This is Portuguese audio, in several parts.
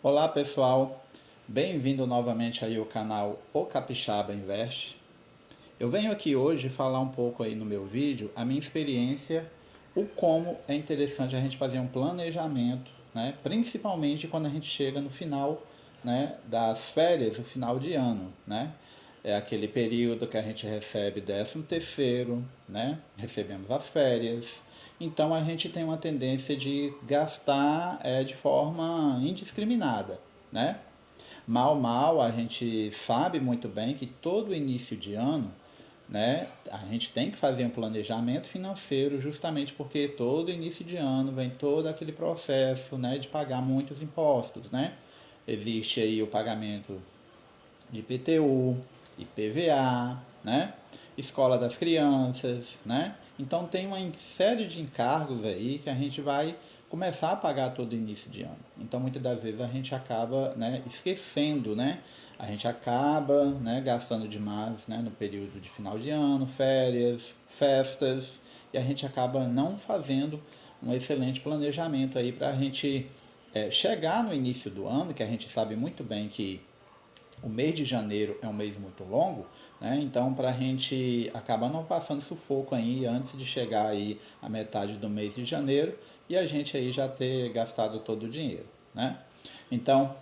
Olá pessoal, bem-vindo novamente aí ao canal O Capixaba Invest. Eu venho aqui hoje falar um pouco aí no meu vídeo a minha experiência, o como é interessante a gente fazer um planejamento, né? Principalmente quando a gente chega no final, né, das férias, o final de ano, né? É aquele período que a gente recebe 13º, né? Recebemos as férias. Então a gente tem uma tendência de gastar de forma indiscriminada, né? Mal a gente sabe muito bem que todo início de ano, né, a gente tem que fazer um planejamento financeiro justamente porque todo início de ano vem todo aquele processo, né, de pagar muitos impostos, né? Existe aí o pagamento de IPTU, IPVA, né? Escola das crianças, né? Então tem uma série de encargos aí que a gente vai começar a pagar todo início de ano. Então muitas das vezes a gente acaba, né, esquecendo, né? A gente acaba, né, gastando demais, né, no período de final de ano, férias, festas, e a gente acaba não fazendo um excelente planejamento aí para a gente chegar no início do ano, que a gente sabe muito bem que o mês de janeiro é um mês muito longo, né? Então para a gente acabar não passando sufoco aí antes de chegar aí a metade do mês de janeiro e a gente aí já ter gastado todo o dinheiro, né? Então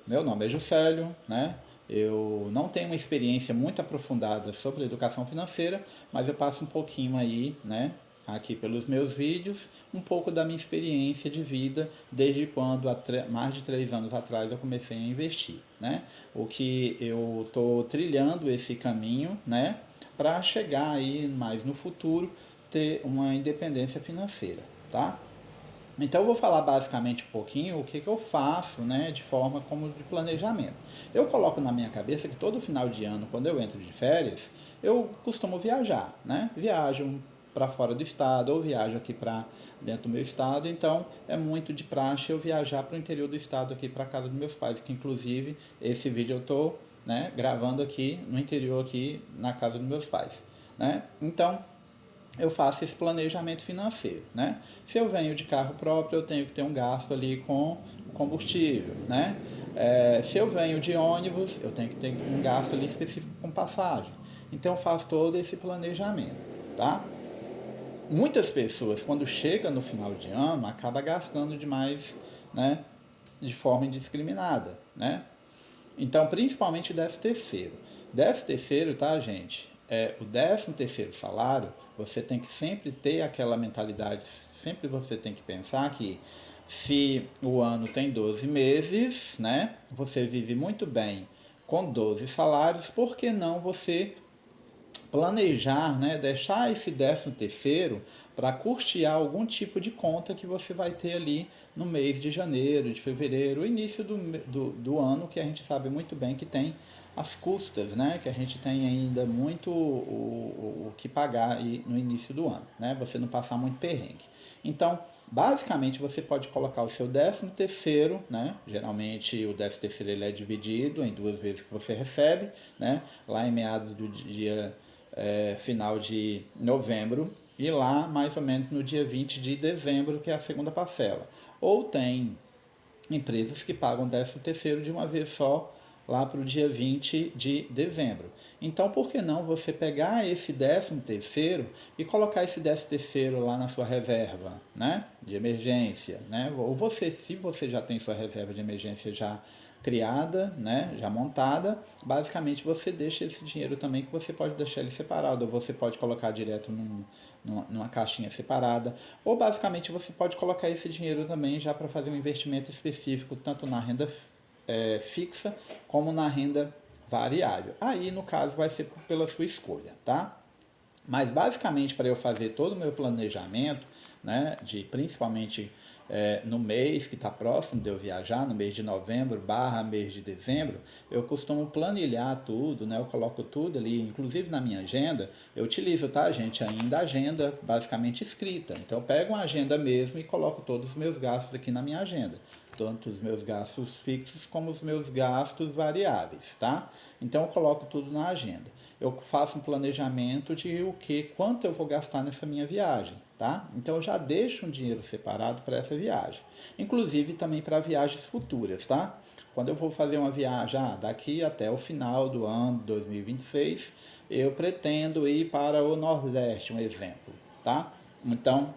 meu nome é Juscelio, né? Eu não tenho uma experiência muito aprofundada sobre educação financeira, mas eu passo um pouquinho aí, né, aqui pelos meus vídeos, um pouco da minha experiência de vida desde quando, há mais de 3 anos atrás, eu comecei a investir, né? O que eu estou trilhando esse caminho, né, para chegar aí mais no futuro ter uma independência financeira, tá? Então eu vou falar basicamente um pouquinho o que eu faço, né, de forma como de planejamento. Eu coloco na minha cabeça que todo final de ano, quando eu entro de férias, eu costumo viajar, né? Viajo para fora do estado ou viajo aqui para dentro do meu estado, então é muito de praxe eu viajar para o interior do estado aqui para casa dos meus pais, que inclusive esse vídeo eu estou, né, gravando aqui no interior aqui na casa dos meus pais, né? Então eu faço esse planejamento financeiro, né? Se eu venho de carro próprio, eu tenho que ter um gasto ali com combustível, né? Se eu venho de ônibus, eu tenho que ter um gasto ali específico com passagem. Então eu faço todo esse planejamento, tá? Muitas pessoas, quando chega no final de ano, acaba gastando demais, né? De forma indiscriminada, né? Então, principalmente 13º. 13º, tá, gente? O 13º salário, você tem que sempre ter aquela mentalidade, sempre você tem que pensar que se o ano tem 12 meses, né? Você vive muito bem com 12 salários, por que não você planejar, né, deixar esse 13º para custear algum tipo de conta que você vai ter ali no mês de janeiro, de fevereiro, início do ano, que a gente sabe muito bem que tem as custas, né, que a gente tem ainda muito o que pagar aí no início do ano, né, você não passar muito perrengue. Então, basicamente, você pode colocar o seu 13º, né? Geralmente o 13º ele é dividido em 2 vezes que você recebe, né? Lá em meados do dia final de novembro e lá mais ou menos no dia 20 de dezembro, que é a segunda parcela. Ou tem empresas que pagam 13º de uma vez só lá para o dia 20 de dezembro. Então, por que não você pegar esse 13º e colocar esse 13º lá na sua reserva, né, de emergência, né? Ou você, se você já tem sua reserva de emergência já criada, né, já montada, basicamente você deixa esse dinheiro também, que você pode deixar ele separado, ou você pode colocar direto numa caixinha separada, ou basicamente você pode colocar esse dinheiro também já para fazer um investimento específico, tanto na renda fixa como na renda variável. Aí, no caso, vai ser pela sua escolha, tá? Mas basicamente para eu fazer todo o meu planejamento, né, de principalmente no mês que está próximo de eu viajar, no mês de novembro barra mês de dezembro, eu costumo planilhar tudo, né, eu coloco tudo ali, inclusive na minha agenda, eu utilizo, tá, gente, ainda a agenda basicamente escrita. Então eu pego uma agenda mesmo e coloco todos os meus gastos aqui na minha agenda, tanto os meus gastos fixos como os meus gastos variáveis, tá? Então eu coloco tudo na agenda. Eu faço um planejamento de quanto eu vou gastar nessa minha viagem, tá? Então eu já deixo um dinheiro separado para essa viagem. Inclusive também para viagens futuras, tá? Quando eu vou fazer uma viagem, daqui até o final do ano 2026, eu pretendo ir para o Nordeste, um exemplo, tá? Então,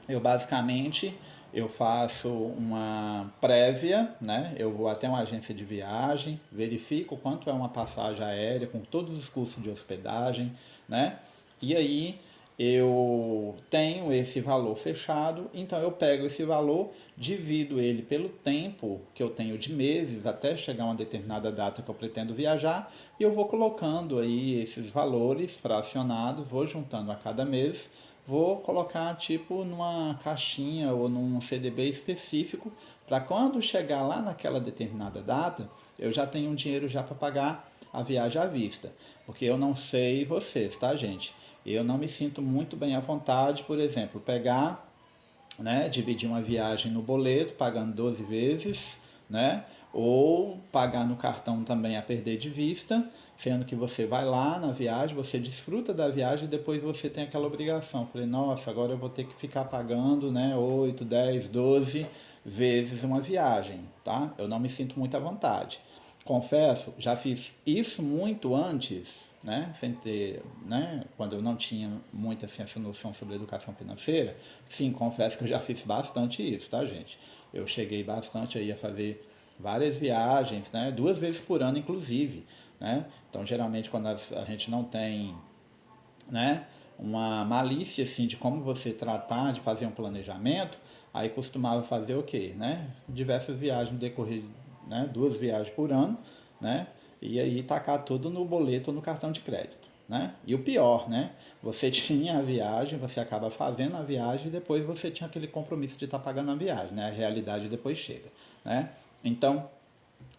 eu basicamente eu faço uma prévia, né? Eu vou até uma agência de viagem, verifico quanto é uma passagem aérea com todos os custos de hospedagem, né? E aí eu tenho esse valor fechado, então eu pego esse valor, divido ele pelo tempo que eu tenho de meses até chegar a uma determinada data que eu pretendo viajar, e eu vou colocando aí esses valores fracionados, vou juntando a cada mês, vou colocar tipo numa caixinha ou num CDB específico para quando chegar lá naquela determinada data, eu já tenho um dinheiro já para pagar a viagem à vista. Porque eu não sei vocês, tá, gente? Eu não me sinto muito bem à vontade, por exemplo, pegar, né, dividir uma viagem no boleto, pagando 12 vezes, né, ou pagar no cartão também a perder de vista, sendo que você vai lá na viagem, você desfruta da viagem e depois você tem aquela obrigação. Falei, nossa, agora eu vou ter que ficar pagando, né, 8, 10, 12 vezes uma viagem, tá? Eu não me sinto muito à vontade. Confesso, já fiz isso muito antes, né, sem ter, né, quando eu não tinha muita assim, essa noção sobre educação financeira. Sim, confesso que eu já fiz bastante isso, tá, gente? Eu cheguei bastante aí a fazer várias viagens, né, 2 vezes por ano, inclusive, né? Então, geralmente, quando a gente não tem, né, uma malícia assim de como você tratar de fazer um planejamento, aí costumava fazer o quê, né? Diversas viagens no decorrer, né, 2 viagens por ano, né? E aí tacar tudo no boleto ou no cartão de crédito, né? E o pior, né? Você tinha a viagem, você acaba fazendo a viagem e depois você tinha aquele compromisso de estar pagando a viagem, né? A realidade depois chega, né? Então,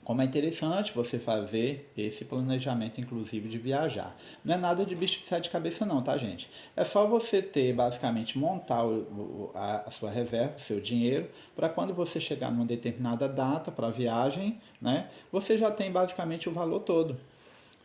como é interessante você fazer esse planejamento, inclusive, de viajar. Não é nada de bicho de sete cabeças não, tá, gente? É só você ter, basicamente, montar a sua reserva, o seu dinheiro, para quando você chegar numa determinada data para a viagem, né, você já tem, basicamente, o valor todo.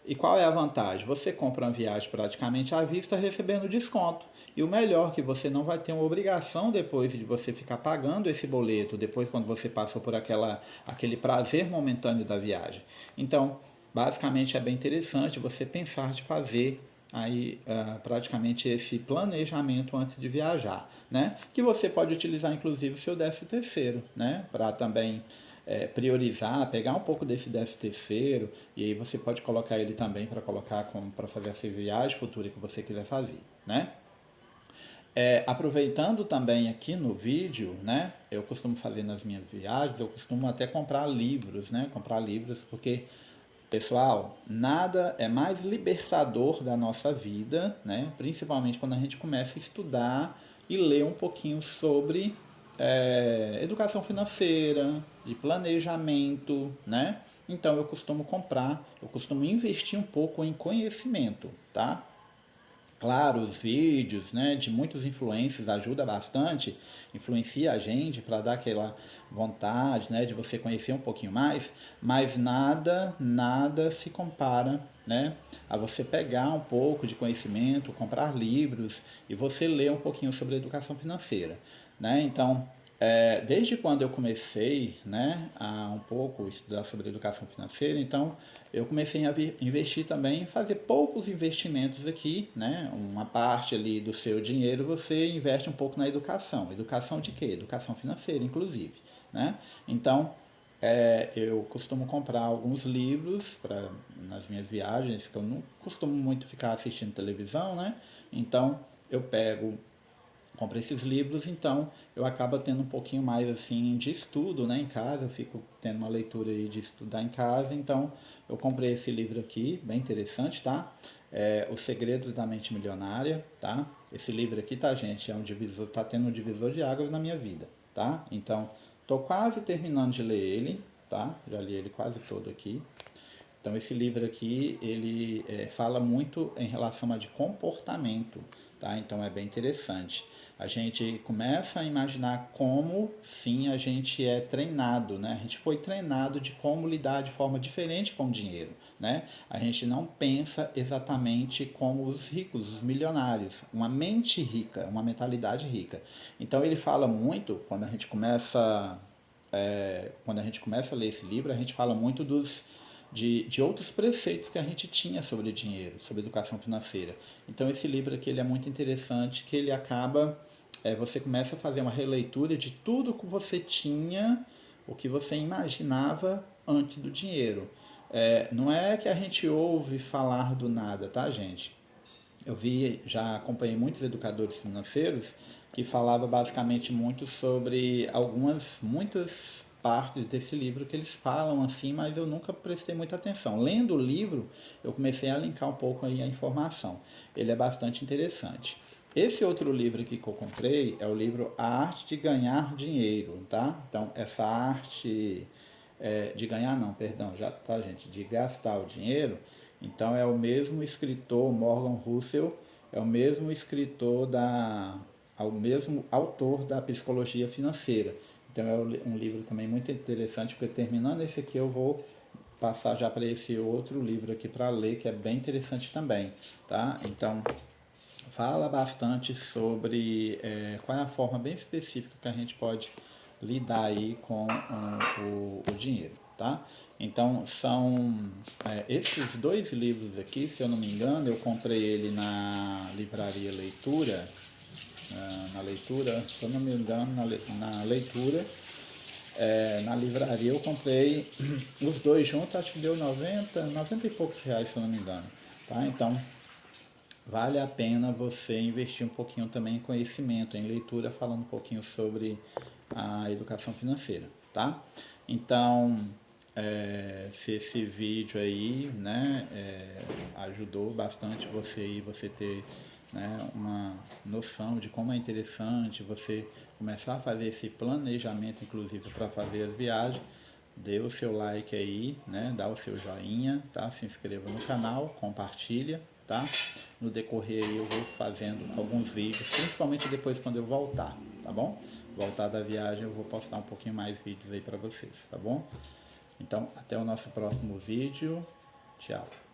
E qual é a vantagem? Você compra uma viagem praticamente à vista recebendo desconto. E o melhor, que você não vai ter uma obrigação depois de você ficar pagando esse boleto, depois quando você passou por aquele prazer momentâneo da viagem. Então, basicamente é bem interessante você pensar de fazer aí praticamente esse planejamento antes de viajar, né? Que você pode utilizar inclusive o seu 13º, né? Para também priorizar, pegar um pouco desse 13º e aí você pode colocar ele também para colocar para fazer essa viagem futura que você quiser fazer, né? Aproveitando também aqui no vídeo, né? Eu costumo fazer nas minhas viagens, eu costumo até comprar livros, né? Comprar livros porque, pessoal, nada é mais libertador da nossa vida, né? Principalmente quando a gente começa a estudar e ler um pouquinho sobre educação financeira, de planejamento, né? Então eu costumo comprar, eu costumo investir um pouco em conhecimento, tá? Claro, os vídeos, né, de muitos influencers ajuda bastante, influencia a gente para dar aquela vontade, né, de você conhecer um pouquinho mais, mas nada se compara, né, a você pegar um pouco de conhecimento, comprar livros e você ler um pouquinho sobre educação financeira, né? Então, desde quando eu comecei, né, a um pouco estudar sobre educação financeira, então eu comecei a investir também, fazer poucos investimentos aqui, né? Uma parte ali do seu dinheiro você investe um pouco na educação. Educação de quê? Educação financeira, inclusive, né? Então, eu costumo comprar alguns livros nas minhas viagens, que eu não costumo muito ficar assistindo televisão, né? Então, eu compro esses livros, então eu acabo tendo um pouquinho mais assim de estudo, né, em casa, eu fico tendo uma leitura aí de estudar em casa, então eu comprei esse livro aqui, bem interessante, tá? Os Segredos da Mente Milionária, tá? Esse livro aqui, tá, gente, tá tendo um divisor de águas na minha vida, tá? Então, tô quase terminando de ler ele, tá? Já li ele quase todo aqui. Então esse livro aqui, ele fala muito em relação a de comportamento, tá? Então é bem interessante. A gente começa a imaginar como, sim, a gente é treinado, né? A gente foi treinado de como lidar de forma diferente com o dinheiro, né? A gente não pensa exatamente como os ricos, os milionários, uma mente rica, uma mentalidade rica. Então ele fala muito, quando a gente começa a ler esse livro, a gente fala muito de outros preceitos que a gente tinha sobre dinheiro, sobre educação financeira. Então esse livro aqui ele é muito interessante, que ele acaba, você começa a fazer uma releitura de tudo que você tinha, o que você imaginava antes do dinheiro. Não é que a gente ouve falar do nada, tá, gente? Já acompanhei muitos educadores financeiros que falava basicamente muito sobre muitas partes desse livro que eles falam assim, mas eu nunca prestei muita atenção. Lendo o livro, eu comecei a linkar um pouco aí a informação. Ele é bastante interessante. Esse outro livro aqui que eu comprei é o livro A Arte de Ganhar Dinheiro, tá? Então, essa arte de ganhar não, perdão, já tá, gente, de gastar o dinheiro. Então é o mesmo escritor, Morgan Housel, é o mesmo mesmo autor da Psicologia Financeira. Então é um livro também muito interessante, porque terminando esse aqui eu vou passar já para esse outro livro aqui para ler, que é bem interessante também, tá? Então fala bastante sobre qual é a forma bem específica que a gente pode lidar aí com o dinheiro, tá? Então são esses dois livros aqui, se eu não me engano, eu comprei ele na livraria Leitura, na leitura, se eu não me engano, na leitura, na livraria eu comprei os dois juntos, acho que deu 90 e poucos reais, se eu não me engano, tá? Então vale a pena você investir um pouquinho também em conhecimento, em leitura, falando um pouquinho sobre a educação financeira, tá? Então, se esse vídeo aí, né, ajudou bastante você ter, né, uma noção de como é interessante você começar a fazer esse planejamento, inclusive para fazer as viagens, dê o seu like aí, né, dá o seu joinha, tá? Se inscreva no canal, compartilha, tá? No decorrer aí eu vou fazendo alguns vídeos, principalmente depois quando eu voltar, tá bom? Voltar da viagem eu vou postar um pouquinho mais vídeos aí para vocês, tá bom? Então, até o nosso próximo vídeo. Tchau.